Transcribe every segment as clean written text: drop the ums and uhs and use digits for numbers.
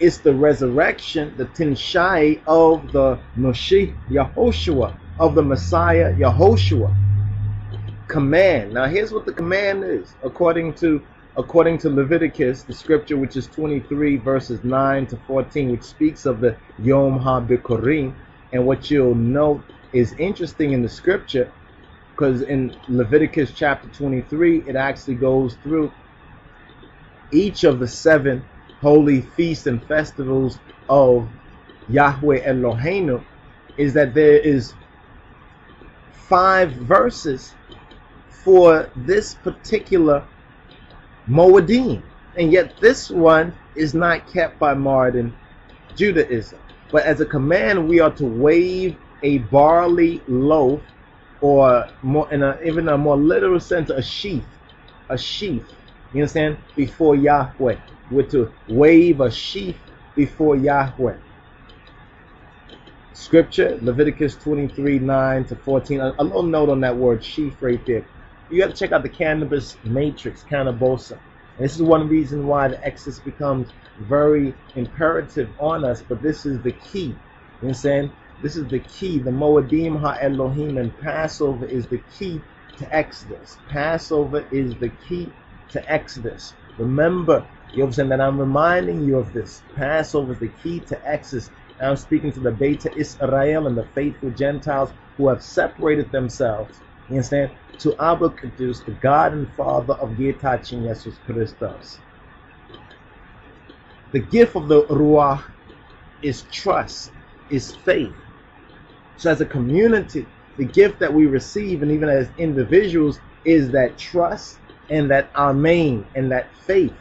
It's the resurrection, the Tinshai of the Mashiach Yahoshua, of the Messiah Yahoshua. Command. Now here's what the command is, according to Leviticus, the scripture, which is 23 verses 9 to 14, which speaks of the YOM HA-BIKKURIM. And what you'll note is interesting in the scripture, because in Leviticus chapter 23, it actually goes through each of the 7 holy feasts and festivals of Yahweh Eloheinu, is that there is 5 verses for this particular Moedim, and yet this one is not kept by modern Judaism. But as a command, we are to wave a barley loaf, or more, even a more literal sense, a sheaf. You understand? Before Yahweh, we're to wave a sheaf before Yahweh. Scripture, Leviticus 23, 9 to 14. A little note on that word sheaf right there. You have to check out the Cannabis matrix, Kanehbosem. And this is one reason why the Exodus becomes very imperative on us, but this is the key. You understand? This is the key. The Moedim Ha-ELohim, and Passover is the key to Exodus. Passover is the key to Exodus. Remember, you understand that I'm reminding you of this. Passover is the key to Exodus. And I'm speaking to the Beta Israel and the faithful Gentiles who have separated themselves, you understand, to Abba Kadosh, the God and Father of Getachin Jesus Christos. The gift of the Ruach is trust, is faith. So as a community, the gift that we receive, and even as individuals, is that trust and that amen and that faith.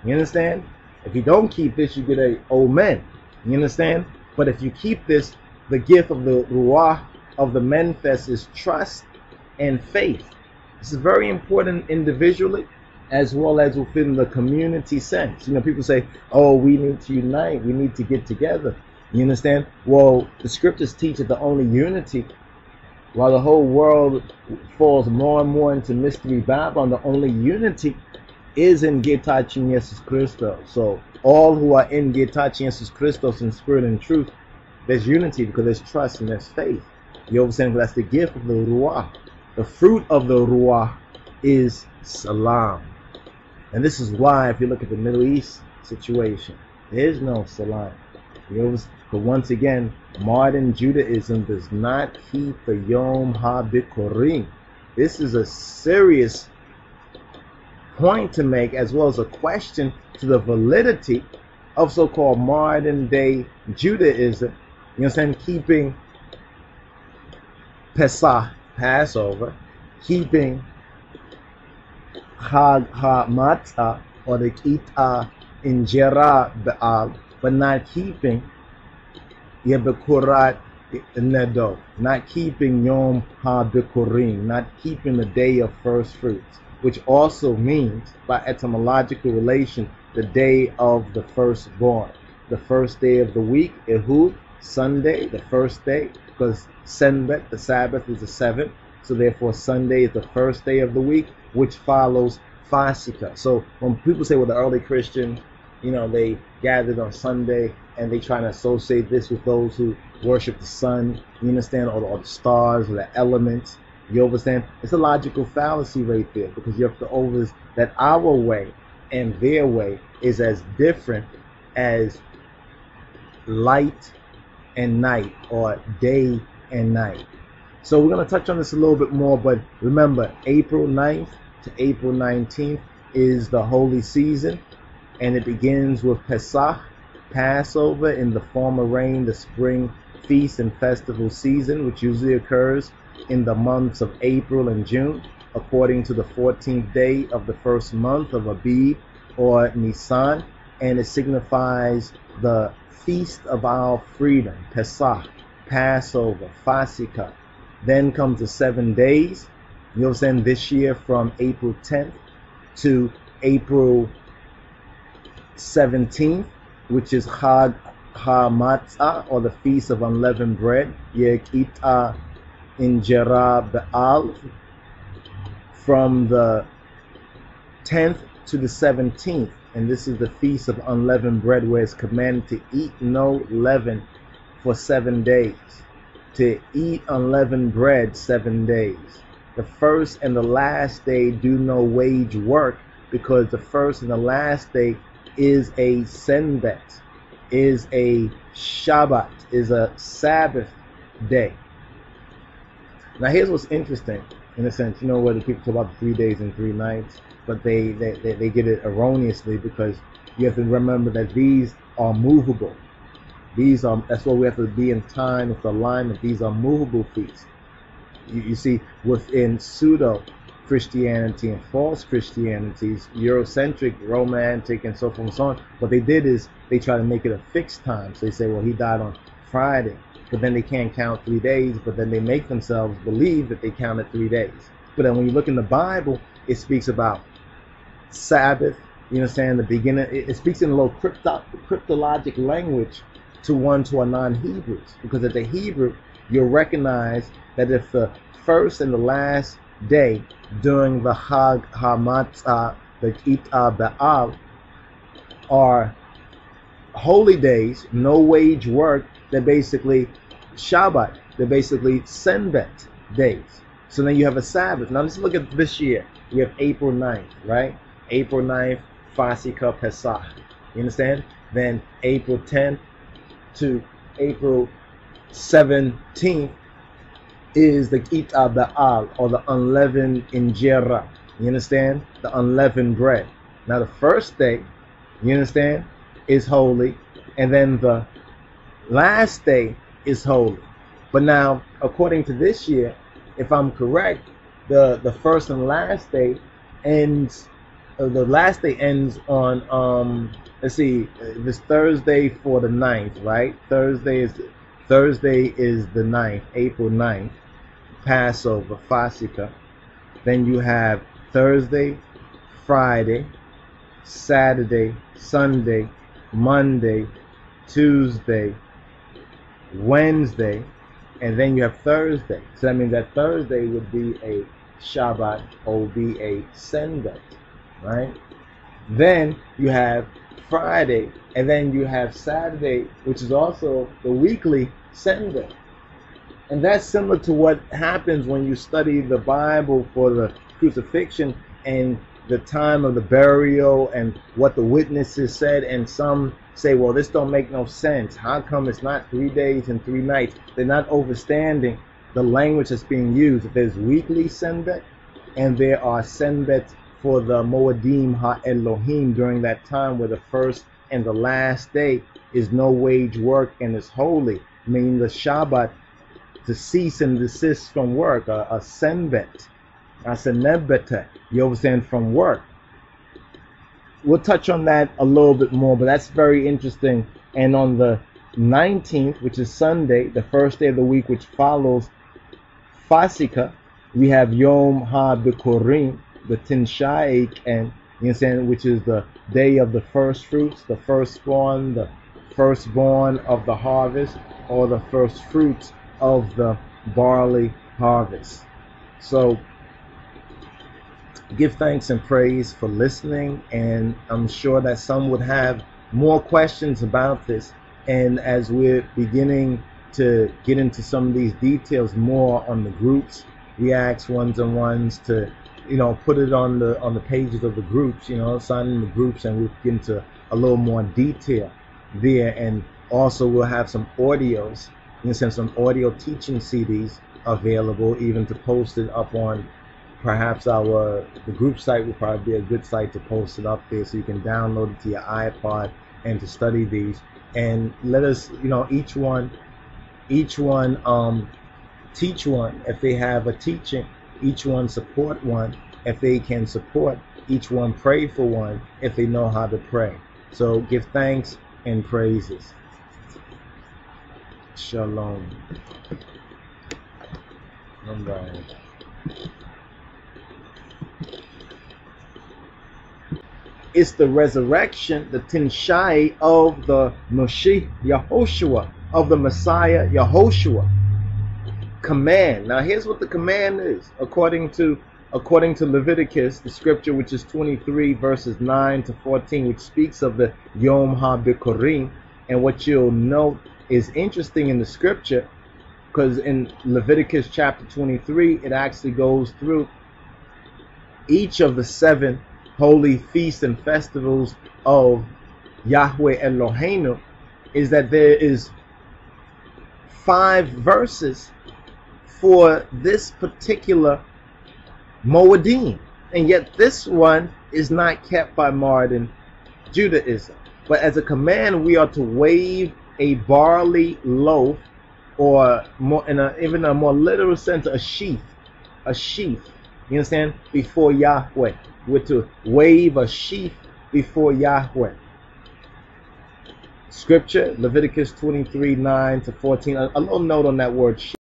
You understand? If you don't keep this, you get a amen. You understand? But if you keep this, the gift of the Ruach of the manifest is trust and faith. This is very important individually as well as within the community sense. You know, people say, oh, we need to unite, we need to get together. You understand? Well, the scriptures teach that the only unity, while the whole world falls more and more into mystery Babylon, the only unity is in Getachin Jesus Christos. So all who are in Getachin Jesus Christos in spirit and truth, there's unity because there's trust and there's faith. You understand? That's the gift of the Ruach. The fruit of the Ruach is Salam. And this is why, if you look at the Middle East situation, there is no Salam. But once again, modern Judaism does not keep the Yom Ha-BIKKURIM. This is a serious point to make, as well as a question to the validity of so-called modern day Judaism. You understand? Keeping Pesach, Passover, keeping Ha-ELohim, or the Kita Injera Be'al, but not keeping Yebekurat Nedo, not keeping Yom Ha-BIKKURIM, not keeping the day of first fruits, which also means, by etymological relation, the day of the firstborn. The first day of the week, Ehud, Sunday, the first day, because Senbet, the Sabbath, is the 7th, so therefore Sunday is the first day of the week, which follows FASIKA. So when people say, well, the early Christians, you know, they gathered on Sunday, and they try to associate this with those who worship the sun, you understand, or the stars, or the elements, you understand? It's a logical fallacy right there, because you have to over that our way and their way is as different as light and night, or day and night. So we're going to touch on this a little bit more, but remember, April 9th to April 19th is the holy season, and it begins with Pesach, Passover, in the former rain, the spring feast and festival season, which usually occurs in the months of April and June, according to the 14th day of the first month of Abib or Nisan, and it signifies the feast of our freedom, Pesach, Passover, FASIKA. Then comes the 7 days, you understand, this year from April 10th to April 17th, which is CHAG Ha-MATZAH, or the Feast of Unleavened Bread, Yekita Injera Be'al, from the 10th to the 17th. and this is the Feast of Unleavened Bread, where it's commanded to eat no leaven for 7 days, to eat unleavened bread 7 days. The first and the last day do no wage work, because the first and the last day is a senbet, is a Shabbat, is a Sabbath day. Now here's what's interesting, in a sense, you know, where the people talk about 3 days and 3 nights, but they get it erroneously, because you have to remember that these are movable. These are, that's why we have to be in time with alignment. These are movable feasts. You see, within pseudo Christianity and false Christianities, Eurocentric, romantic, and so forth and so on, what they did is they try to make it a fixed time. So they say, well, he died on Friday, but then they can't count 3 days, but then they make themselves believe that they counted 3 days. But then when you look in the Bible, it speaks about Sabbath, you understand, the beginning. It speaks in a little cryptologic language to ones who are non-Hebrews, because as a Hebrew, you'll recognize that if the first and the last day during the Ha-ELohim, the Ba'al, are holy days, no wage work, they're basically Shabbat, they're basically Senbet days. So then you have a Sabbath. Now let's look at this year. We have April 9th, right? April 9th, FASIKA, Pesach. You understand? Then April 10th to April 17th is the Ba'al, or the unleavened injera. You understand? The unleavened bread. Now the first day, you understand, is holy, and then the last day is holy. But now, according to this year, if I'm correct, the first and last day ends. The last day ends on let's see, this Thursday for the 9th, right? Thursday is the 9th, April 9th, Passover, FASIKA. Then you have Thursday, Friday, Saturday, Sunday, Monday, Tuesday, Wednesday, and then you have Thursday. So that means that Thursday would be a Shabbat, or would be a Senbet, right? Then you have Friday, and then you have Saturday, which is also the weekly Senbet. And that's similar to what happens when you study the Bible for the crucifixion and the time of the burial and what the witnesses said. And some say, well, this don't make no sense. How come it's not 3 days and 3 nights? They're not understanding the language that's being used. There's weekly Senbet, and there are Senbet for the Moedim Ha-ELohim during that time, where the first and the last day is no wage work and is holy, meaning the Shabbat, to cease and desist from work, a Senbet, a Senebete, you understand, from work. We'll touch on that a little bit more, but that's very interesting. And on the 19th, which is Sunday, the first day of the week, which follows FASIKA, we have YOM HA-BIKKURIM, the Tinsha'ik, and you understand, which is the day of the first fruits, the firstborn of the harvest, or the first fruits of the barley harvest. So give thanks and praise for listening, and I'm sure that some would have more questions about this. And as we're beginning to get into some of these details more on the groups, we ask ones-on-ones to, you know, put it on the pages of the groups, you know, sign in the groups, and we'll get into a little more detail there. And also we'll have some audios, you know, some audio teaching CDs available, even to post it up on perhaps the group site. Would probably be a good site to post it up there, so you can download it to your iPod and to study these. And let us, you know, each one teach one if they have a teaching, each one support one if they can support, each one pray for one if they know how to pray. So give thanks and praises. Shalom. Right. It's the resurrection, the Tinshai of the Mashiach Yahoshua, of the Messiah Yahoshua. Command. Now here's what the command is, according to according to Leviticus, the scripture which is 23 verses 9 to 14, which speaks of the Yom HA-BIKKURIM. And what you'll note is interesting in the scripture, because in Leviticus chapter 23, it actually goes through each of the 7 holy feasts and festivals of Yahweh Eloheinu, is that there is 5 verses for this particular Moedim, and yet this one is not kept by modern Judaism. But as a command, we are to wave a barley loaf, or more, in even a more literal sense, a sheaf. You understand? Before Yahweh, we're to wave a sheaf before Yahweh. Scripture, Leviticus 23, 9 to 14. A little note on that word sheaf.